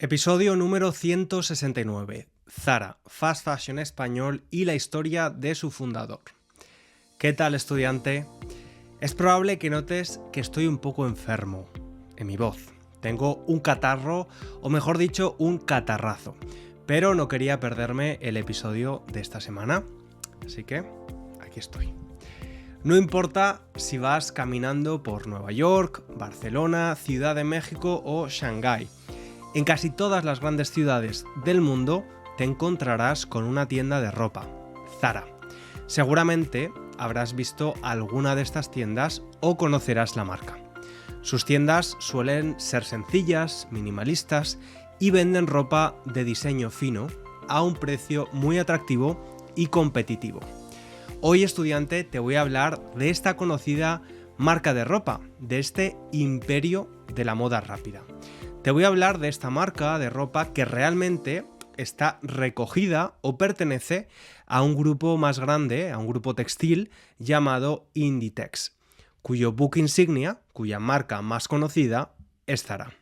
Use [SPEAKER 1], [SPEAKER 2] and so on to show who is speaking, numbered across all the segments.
[SPEAKER 1] Episodio número 169. Zara, Fast Fashion español y la historia de su fundador. ¿Qué tal, estudiante? Es probable que notes que estoy un poco enfermo en mi voz. Tengo un catarro, o mejor dicho, un catarrazo. Pero no quería perderme el episodio de esta semana, así que aquí estoy. No importa si vas caminando por Nueva York, Barcelona, Ciudad de México o Shanghái. En casi todas las grandes ciudades del mundo te encontrarás con una tienda de ropa, Zara. Seguramente habrás visto alguna de estas tiendas o conocerás la marca. Sus tiendas suelen ser sencillas, minimalistas y venden ropa de diseño fino a un precio muy atractivo y competitivo. Hoy, estudiante, te voy a hablar de esta conocida marca de ropa, de este imperio de la moda rápida. Te voy a hablar de esta marca de ropa que realmente está recogida o pertenece a un grupo más grande, a un grupo textil llamado Inditex, cuyo buque insignia, cuya marca más conocida, es Zara.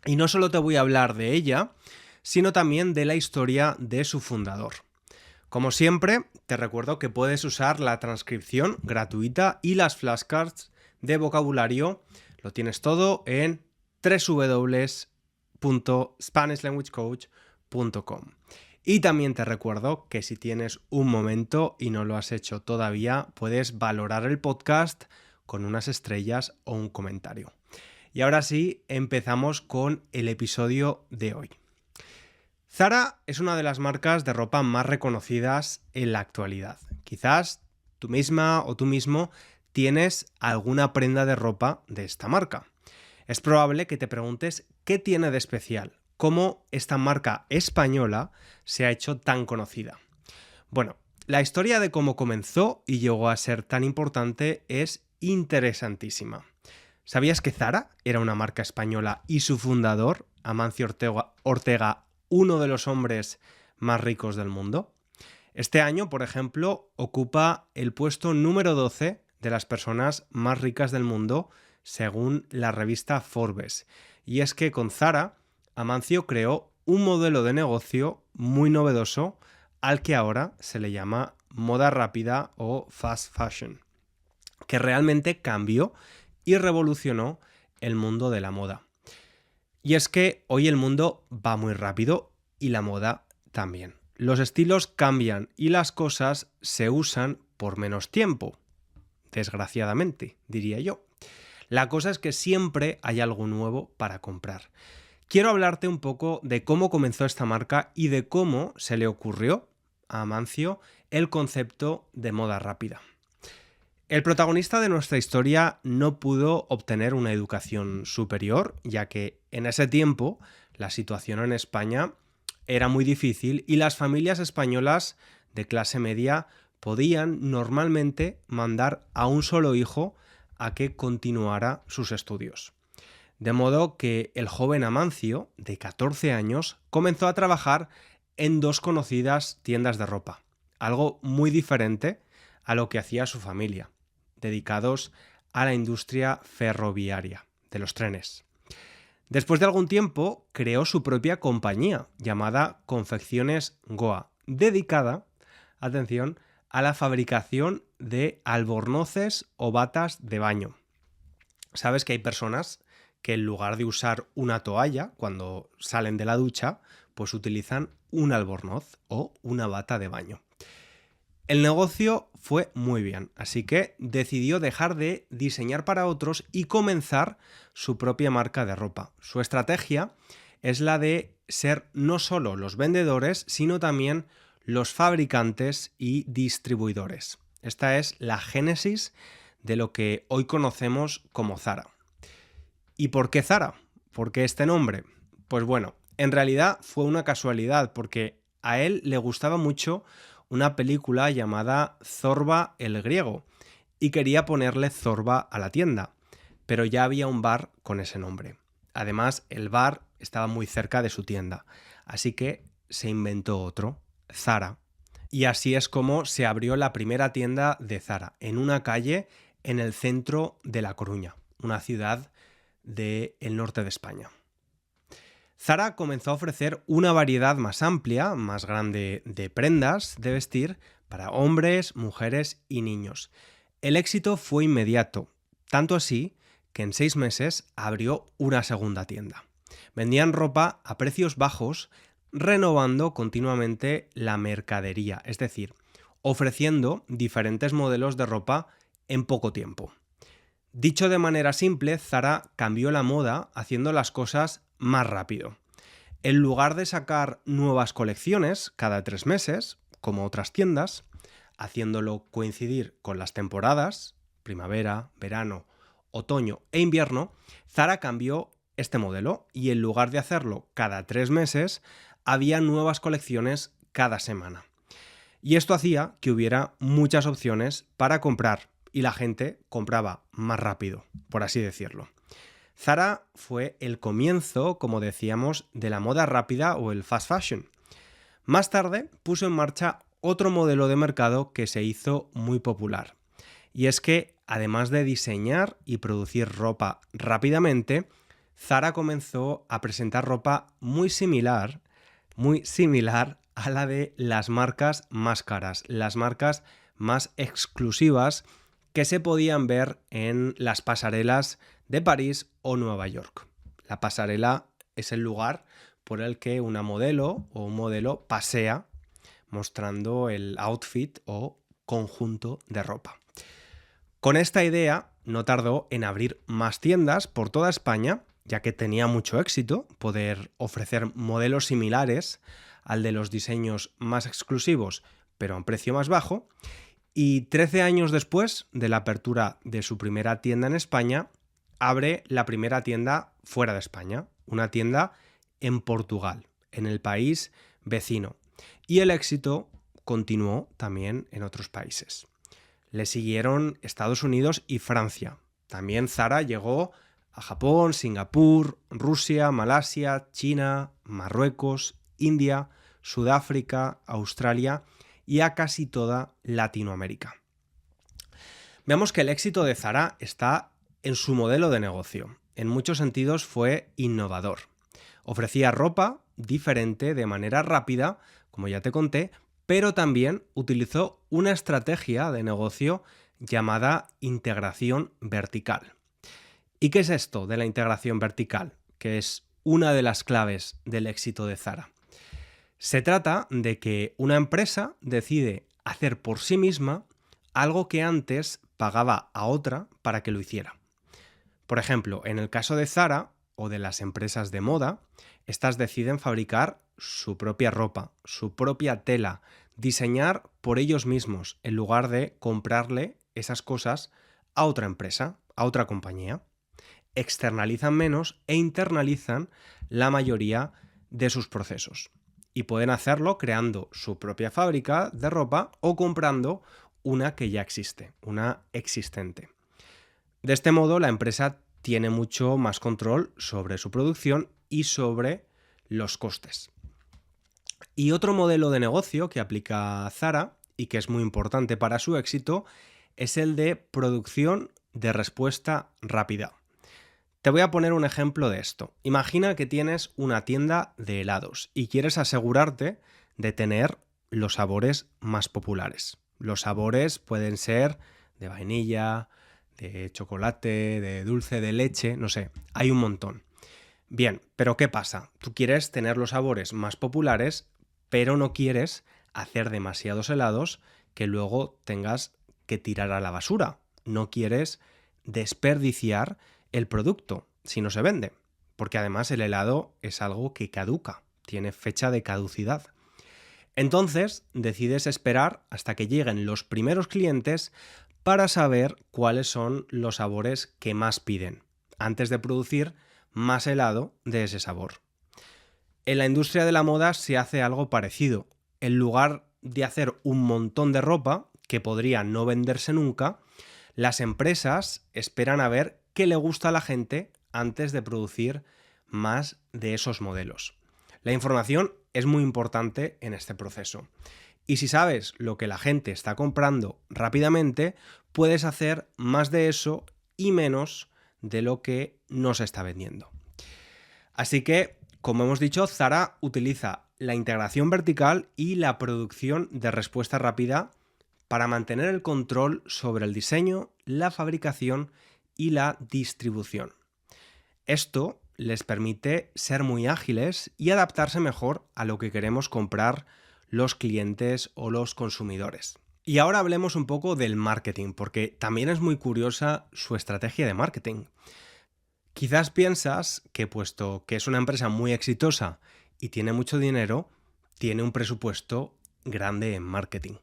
[SPEAKER 1] Y no solo te voy a hablar de ella, sino también de la historia de su fundador. Como siempre, te recuerdo que puedes usar la transcripción gratuita y las flashcards de vocabulario. Lo tienes todo en www.spanishlanguagecoach.com. Y también te recuerdo que si tienes un momento y no lo has hecho todavía, puedes valorar el podcast con unas estrellas o un comentario. Y ahora sí, empezamos con el episodio de hoy. Zara es una de las marcas de ropa más reconocidas en la actualidad. Quizás tú misma o tú mismo tienes alguna prenda de ropa de esta marca. Es probable que te preguntes qué tiene de especial, cómo esta marca española se ha hecho tan conocida. Bueno, la historia de cómo comenzó y llegó a ser tan importante es interesantísima. ¿Sabías que Zara era una marca española y su fundador, Amancio Ortega, uno de los hombres más ricos del mundo? Este año, por ejemplo, ocupa el puesto número 12 de las personas más ricas del mundo, según la revista Forbes. Y es que con Zara, Amancio creó un modelo de negocio muy novedoso al que ahora se le llama moda rápida o fast fashion, que realmente cambió y revolucionó el mundo de la moda. Y es que hoy el mundo va muy rápido y la moda también. Los estilos cambian y las cosas se usan por menos tiempo, desgraciadamente, diría yo. La cosa es que siempre hay algo nuevo para comprar. Quiero hablarte un poco de cómo comenzó esta marca y de cómo se le ocurrió a Amancio el concepto de moda rápida. El protagonista de nuestra historia no pudo obtener una educación superior, ya que en ese tiempo la situación en España era muy difícil y las familias españolas de clase media podían normalmente mandar a un solo hijo a que continuara sus estudios. De modo que el joven Amancio, de 14 años, comenzó a trabajar en dos conocidas tiendas de ropa, algo muy diferente a lo que hacía su familia, dedicados a la industria ferroviaria, de los trenes. Después de algún tiempo, creó su propia compañía llamada Confecciones Goa, dedicada, atención, a la fabricación de albornoces o batas de baño. Sabes que hay personas que en lugar de usar una toalla cuando salen de la ducha, pues utilizan un albornoz o una bata de baño. El negocio fue muy bien, así que decidió dejar de diseñar para otros y comenzar su propia marca de ropa. Su estrategia es la de ser no solo los vendedores, sino también los fabricantes y distribuidores. Esta es la génesis de lo que hoy conocemos como Zara. ¿Y por qué Zara? ¿Por qué este nombre? Pues bueno, en realidad fue una casualidad, porque a él le gustaba mucho una película llamada Zorba el Griego y quería ponerle Zorba a la tienda, pero ya había un bar con ese nombre. Además, el bar estaba muy cerca de su tienda, así que se inventó otro, Zara. Y así es como se abrió la primera tienda de Zara, en una calle en el centro de La Coruña, una ciudad del norte de España. Zara comenzó a ofrecer una variedad más amplia, más grande de prendas de vestir para hombres, mujeres y niños. El éxito fue inmediato, tanto así que en 6 meses abrió una segunda tienda. Vendían ropa a precios bajos, renovando continuamente la mercadería, es decir, ofreciendo diferentes modelos de ropa en poco tiempo. Dicho de manera simple, Zara cambió la moda haciendo las cosas más rápido. En lugar de sacar nuevas colecciones cada 3 meses, como otras tiendas, haciéndolo coincidir con las temporadas, primavera, verano, otoño e invierno, Zara cambió este modelo y en lugar de hacerlo cada 3 meses, había nuevas colecciones cada semana. Y esto hacía que hubiera muchas opciones para comprar y la gente compraba más rápido, por así decirlo. Zara fue el comienzo, como decíamos, de la moda rápida o el fast fashion. Más tarde puso en marcha otro modelo de mercado que se hizo muy popular. Y es que, además de diseñar y producir ropa rápidamente, Zara comenzó a presentar ropa muy similar a la de las marcas más caras, las marcas más exclusivas que se podían ver en las pasarelas de París o Nueva York. La pasarela es el lugar por el que una modelo o un modelo pasea mostrando el outfit o conjunto de ropa. Con esta idea no tardó en abrir más tiendas por toda España, ya que tenía mucho éxito poder ofrecer modelos similares al de los diseños más exclusivos, pero a un precio más bajo. Y 13 años después de la apertura de su primera tienda en España, abre la primera tienda fuera de España, una tienda en Portugal, en el país vecino. Y el éxito continuó también en otros países. Le siguieron Estados Unidos y Francia. También Zara llegó a Japón, Singapur, Rusia, Malasia, China, Marruecos, India, Sudáfrica, Australia y a casi toda Latinoamérica. Veamos que el éxito de Zara está en su modelo de negocio. En muchos sentidos fue innovador. Ofrecía ropa diferente de manera rápida, como ya te conté, pero también utilizó una estrategia de negocio llamada integración vertical. ¿Y qué es esto de la integración vertical? Que es una de las claves del éxito de Zara. Se trata de que una empresa decide hacer por sí misma algo que antes pagaba a otra para que lo hiciera. Por ejemplo, en el caso de Zara o de las empresas de moda, estas deciden fabricar su propia ropa, su propia tela, diseñar por ellos mismos en lugar de comprarle esas cosas a otra empresa, a otra compañía. Externalizan menos e internalizan la mayoría de sus procesos. Y pueden hacerlo creando su propia fábrica de ropa o comprando una que ya existe, una existente. De este modo, la empresa tiene mucho más control sobre su producción y sobre los costes. Y otro modelo de negocio que aplica Zara y que es muy importante para su éxito es el de producción de respuesta rápida. Te voy a poner un ejemplo de esto. Imagina que tienes una tienda de helados y quieres asegurarte de tener los sabores más populares. Los sabores pueden ser de vainilla, de chocolate, de dulce de leche, no sé, hay un montón. Bien, pero ¿qué pasa? Tú quieres tener los sabores más populares, pero no quieres hacer demasiados helados que luego tengas que tirar a la basura. No quieres desperdiciar el producto si no se vende, porque además el helado es algo que caduca, tiene fecha de caducidad. Entonces decides esperar hasta que lleguen los primeros clientes para saber cuáles son los sabores que más piden, antes de producir más helado de ese sabor. En la industria de la moda se hace algo parecido. En lugar de hacer un montón de ropa que podría no venderse nunca, las empresas esperan a ver qué le gusta a la gente antes de producir más de esos modelos. La información es muy importante en este proceso. Y si sabes lo que la gente está comprando rápidamente, puedes hacer más de eso y menos de lo que no se está vendiendo. Así que Como hemos dicho, Zara utiliza la integración vertical y la producción de respuesta rápida para mantener el control sobre el diseño, la fabricación y la distribución. Esto les permite ser muy ágiles y adaptarse mejor a lo que queremos comprar los clientes o los consumidores. Y ahora hablemos un poco del marketing, porque también es muy curiosa su estrategia de marketing. Quizás piensas que, puesto que es una empresa muy exitosa y tiene mucho dinero, tiene un presupuesto grande en marketing.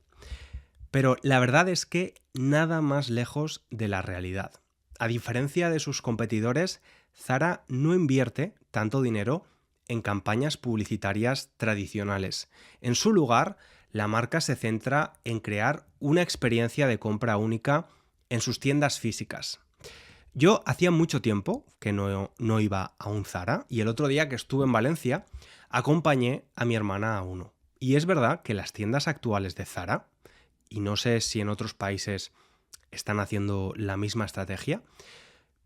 [SPEAKER 1] Pero la verdad es que nada más lejos de la realidad. A diferencia de sus competidores, Zara no invierte tanto dinero en campañas publicitarias tradicionales. En su lugar, la marca se centra en crear una experiencia de compra única en sus tiendas físicas. Yo hacía mucho tiempo que no iba a un Zara y el otro día que estuve en Valencia acompañé a mi hermana a uno. Y es verdad que las tiendas actuales de Zara, y no sé si en otros países están haciendo la misma estrategia,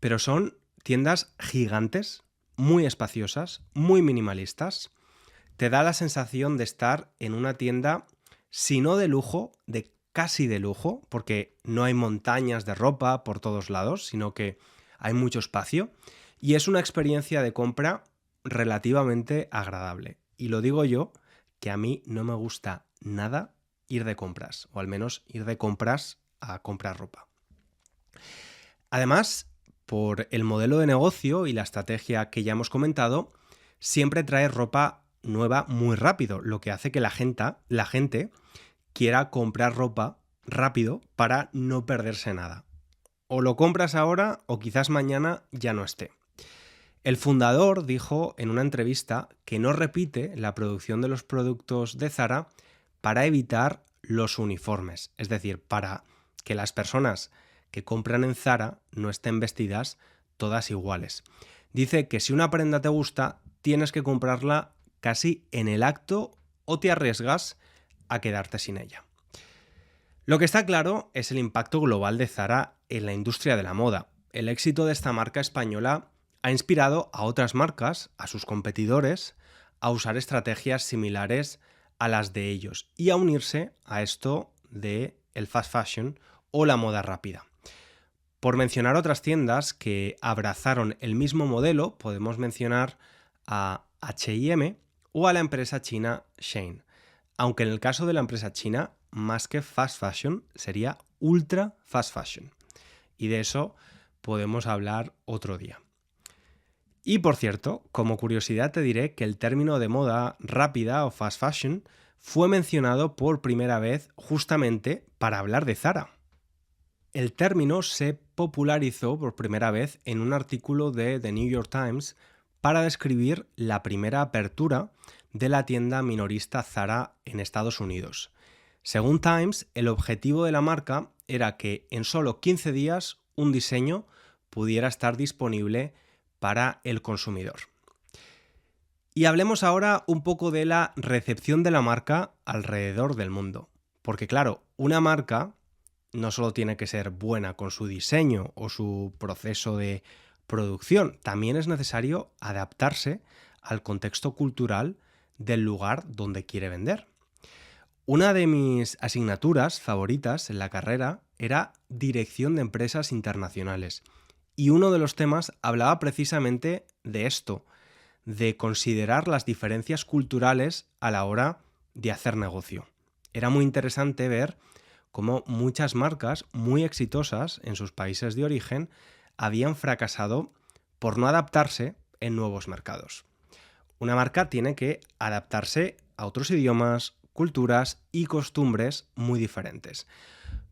[SPEAKER 1] pero son tiendas gigantes, muy espaciosas, muy minimalistas. Te da la sensación de estar en una tienda, si no de lujo, de casi de lujo, porque no hay montañas de ropa por todos lados, sino que hay mucho espacio, y es una experiencia de compra relativamente agradable. Y lo digo yo, que a mí no me gusta nada ir de compras, o al menos ir de compras a comprar ropa. Además, por el modelo de negocio y la estrategia que ya hemos comentado, siempre trae ropa nueva muy rápido, lo que hace que la gente quiera comprar ropa rápido para no perderse nada. O lo compras ahora o quizás mañana ya no esté. El fundador dijo en una entrevista que no repite la producción de los productos de Zara para evitar los uniformes, es decir, para que las personas que compran en Zara no estén vestidas todas iguales. Dice que si una prenda te gusta, tienes que comprarla casi en el acto o te arriesgas a quedarte sin ella. Lo que está claro es el impacto global de Zara en la industria de la moda. El éxito de esta marca española ha inspirado a otras marcas, a sus competidores, a usar estrategias similares a las de ellos y a unirse a esto de el fast fashion o la moda rápida. Por mencionar otras tiendas que abrazaron el mismo modelo, podemos mencionar a H&M o a la empresa china Shein. Aunque en el caso de la empresa china, más que fast fashion, sería ultra fast fashion. Y de eso podemos hablar otro día. Y por cierto, como curiosidad te diré que el término de moda rápida o fast fashion fue mencionado por primera vez justamente para hablar de Zara. El término se popularizó por primera vez en un artículo de The New York Times para describir la primera apertura de la tienda minorista Zara en Estados Unidos. Según Times, el objetivo de la marca era que en solo 15 días un diseño pudiera estar disponible para el consumidor. Y hablemos ahora un poco de la recepción de la marca alrededor del mundo. Porque claro, una marca no solo tiene que ser buena con su diseño o su proceso de producción, también es necesario adaptarse al contexto cultural del lugar donde quiere vender. Una de mis asignaturas favoritas en la carrera era Dirección de Empresas Internacionales. Y uno de los temas hablaba precisamente de esto, de considerar las diferencias culturales a la hora de hacer negocio. Era muy interesante ver cómo muchas marcas muy exitosas en sus países de origen habían fracasado por no adaptarse en nuevos mercados. Una marca tiene que adaptarse a otros idiomas, culturas y costumbres muy diferentes.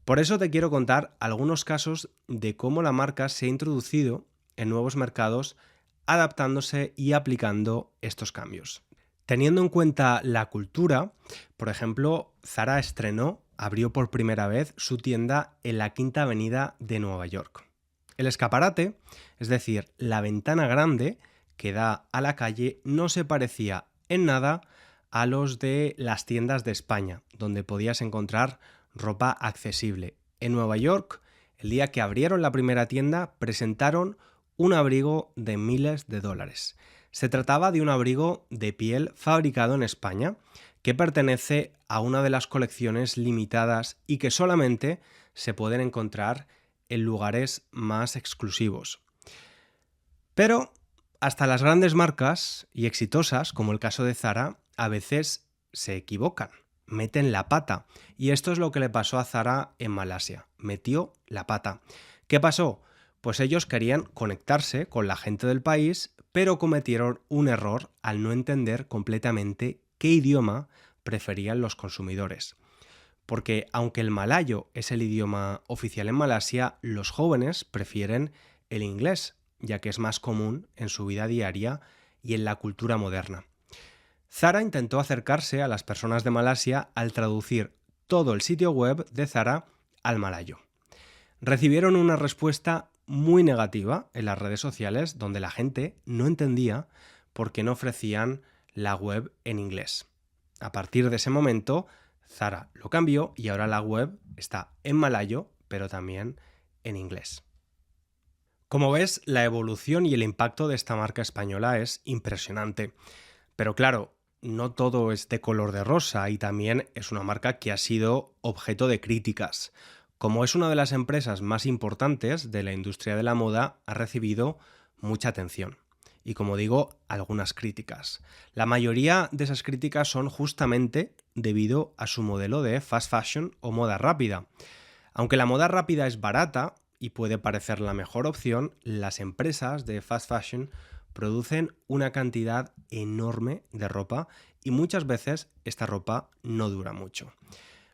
[SPEAKER 1] Por eso te quiero contar algunos casos de cómo la marca se ha introducido en nuevos mercados adaptándose y aplicando estos cambios. Teniendo en cuenta la cultura, por ejemplo, Zara abrió por primera vez su tienda en la Quinta Avenida de Nueva York. El escaparate, es decir, la ventana grande que da a la calle, no se parecía en nada a los de las tiendas de España, donde podías encontrar ropa accesible. En Nueva York, el día que abrieron la primera tienda, presentaron un abrigo de miles de dólares. Se trataba de un abrigo de piel fabricado en España que pertenece a una de las colecciones limitadas y que solamente se pueden encontrar en lugares más exclusivos. Pero hasta las grandes marcas y exitosas, como el caso de Zara, a veces se equivocan, meten la pata. Y esto es lo que le pasó a Zara en Malasia. Metió la pata. ¿Qué pasó? Pues ellos querían conectarse con la gente del país, pero cometieron un error al no entender completamente qué idioma preferían los consumidores. Porque aunque el malayo es el idioma oficial en Malasia, los jóvenes prefieren el inglés, ya que es más común en su vida diaria y en la cultura moderna. Zara intentó acercarse a las personas de Malasia al traducir todo el sitio web de Zara al malayo. Recibieron una respuesta muy negativa en las redes sociales, donde la gente no entendía por qué no ofrecían la web en inglés. A partir de ese momento, Zara lo cambió y ahora la web está en malayo, pero también en inglés. Como ves, la evolución y el impacto de esta marca española es impresionante. Pero claro, no todo es de color de rosa y también es una marca que ha sido objeto de críticas. Como es una de las empresas más importantes de la industria de la moda, ha recibido mucha atención. Y como digo, algunas críticas. La mayoría de esas críticas son justamente debido a su modelo de fast fashion o moda rápida. Aunque la moda rápida es barata y puede parecer la mejor opción, las empresas de fast fashion producen una cantidad enorme de ropa y muchas veces esta ropa no dura mucho.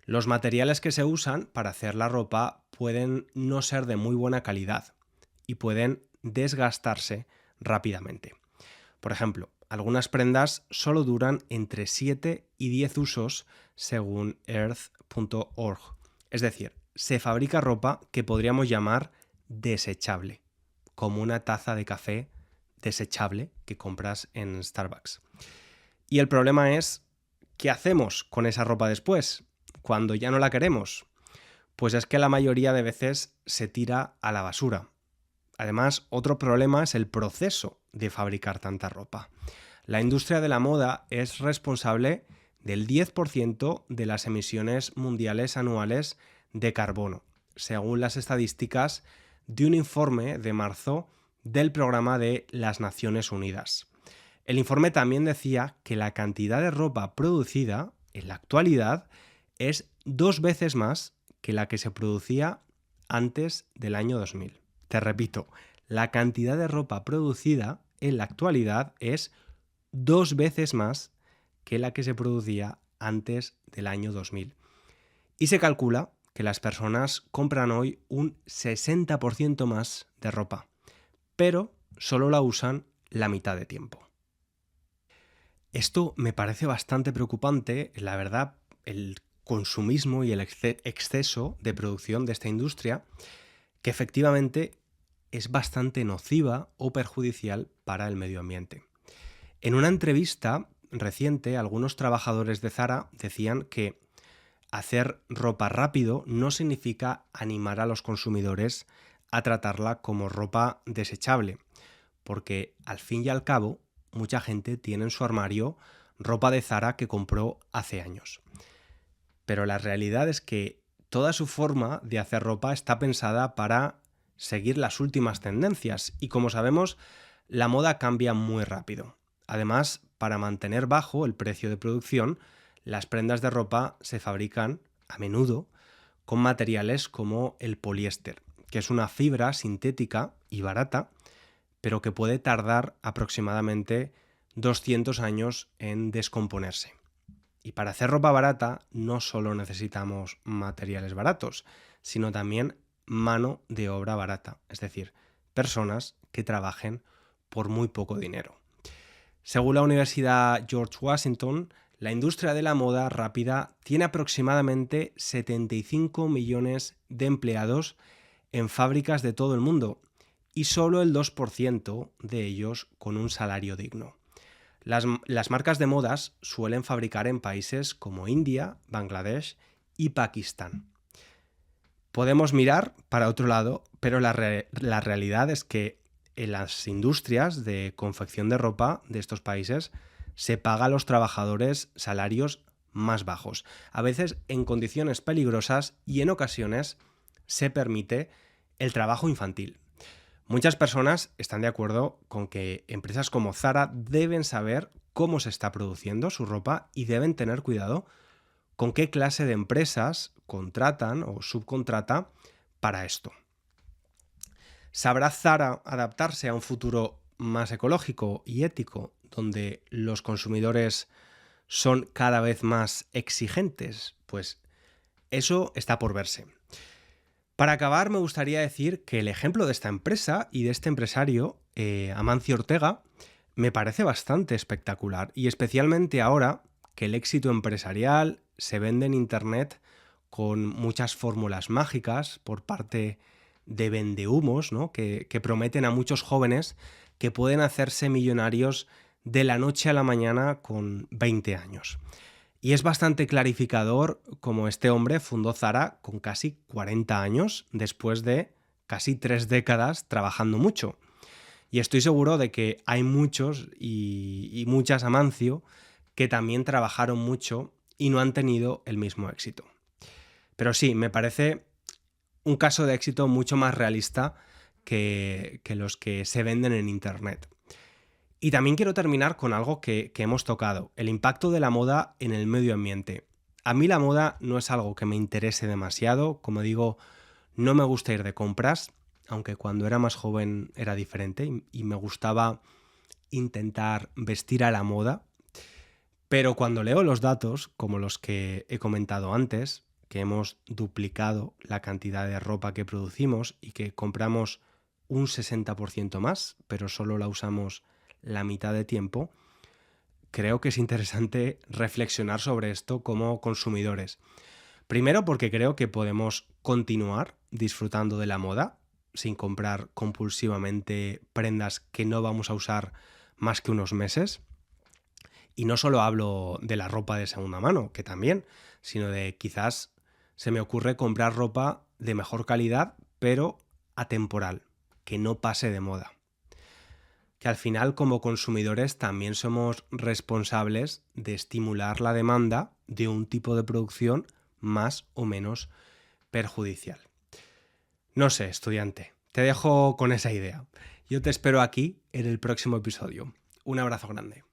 [SPEAKER 1] Los materiales que se usan para hacer la ropa pueden no ser de muy buena calidad y pueden desgastarse rápidamente. Por ejemplo, algunas prendas solo duran entre 7 y 10 usos según earth.org. Es decir, se fabrica ropa que podríamos llamar desechable, como una taza de café desechable que compras en Starbucks. Y el problema es, ¿qué hacemos con esa ropa después, cuando ya no la queremos? Pues es que la mayoría de veces se tira a la basura. Además, otro problema es el proceso de fabricar tanta ropa. La industria de la moda es responsable del 10% de las emisiones mundiales anuales de carbono, según las estadísticas de un informe de marzo del programa de las Naciones Unidas. El informe también decía que la cantidad de ropa producida en la actualidad es 2 veces más que la que se producía antes del año 2000. Te repito, la cantidad de ropa producida en la actualidad es 2 veces más que la que se producía antes del año 2000. Y se calcula que las personas compran hoy un 60% más de ropa, pero solo la usan la mitad de tiempo. Esto me parece bastante preocupante, la verdad, el consumismo y el exceso de producción de esta industria, que efectivamente es bastante nociva o perjudicial para el medio ambiente. En una entrevista reciente, algunos trabajadores de Zara decían que hacer ropa rápido no significa animar a los consumidores a tratarla como ropa desechable, porque al fin y al cabo mucha gente tiene en su armario ropa de Zara que compró hace años. Pero la realidad es que toda su forma de hacer ropa está pensada para seguir las últimas tendencias y, como sabemos, la moda cambia muy rápido. Además, para mantener bajo el precio de producción, las prendas de ropa se fabrican a menudo con materiales como el poliéster, que es una fibra sintética y barata, pero que puede tardar aproximadamente 200 años en descomponerse. Y para hacer ropa barata no solo necesitamos materiales baratos, sino también mano de obra barata, es decir, personas que trabajen por muy poco dinero. Según la Universidad George Washington, la industria de la moda rápida tiene aproximadamente 75 millones de empleados en fábricas de todo el mundo y solo el 2% de ellos con un salario digno. Las marcas de modas suelen fabricar en países como India, Bangladesh y Pakistán. Podemos mirar para otro lado, pero la realidad es que en las industrias de confección de ropa de estos países se paga a los trabajadores salarios más bajos, a veces en condiciones peligrosas y en ocasiones se permite el trabajo infantil. Muchas personas están de acuerdo con que empresas como Zara deben saber cómo se está produciendo su ropa y deben tener cuidado con qué clase de empresas contratan o subcontrata para esto. ¿Sabrá Zara adaptarse a un futuro más ecológico y ético, donde los consumidores son cada vez más exigentes? Pues eso está por verse. Para acabar, me gustaría decir que el ejemplo de esta empresa y de este empresario, Amancio Ortega, me parece bastante espectacular, y especialmente ahora que el éxito empresarial se vende en Internet con muchas fórmulas mágicas por parte de vendehumos, ¿no? que prometen a muchos jóvenes que pueden hacerse millonarios de la noche a la mañana con 20 años. Y es bastante clarificador cómo este hombre fundó Zara con casi 40 años, después de casi 3 décadas trabajando mucho. Y estoy seguro de que hay muchos y muchas Amancio que también trabajaron mucho y no han tenido el mismo éxito. Pero sí, me parece un caso de éxito mucho más realista que los que se venden en Internet. Y también quiero terminar con algo que hemos tocado, el impacto de la moda en el medio ambiente. A mí la moda no es algo que me interese demasiado, como digo, no me gusta ir de compras, aunque cuando era más joven era diferente y me gustaba intentar vestir a la moda, pero cuando leo los datos, como los que he comentado antes, que hemos duplicado la cantidad de ropa que producimos y que compramos un 60% más, pero solo la usamos la mitad de tiempo, creo que es interesante reflexionar sobre esto como consumidores. Primero porque creo que podemos continuar disfrutando de la moda sin comprar compulsivamente prendas que no vamos a usar más que unos meses. Y no solo hablo de la ropa de segunda mano, que también, sino de quizás se me ocurre comprar ropa de mejor calidad, pero atemporal, que no pase de moda. Que al final, como consumidores, también somos responsables de estimular la demanda de un tipo de producción más o menos perjudicial. No sé, estudiante, te dejo con esa idea. Yo te espero aquí en el próximo episodio. Un abrazo grande.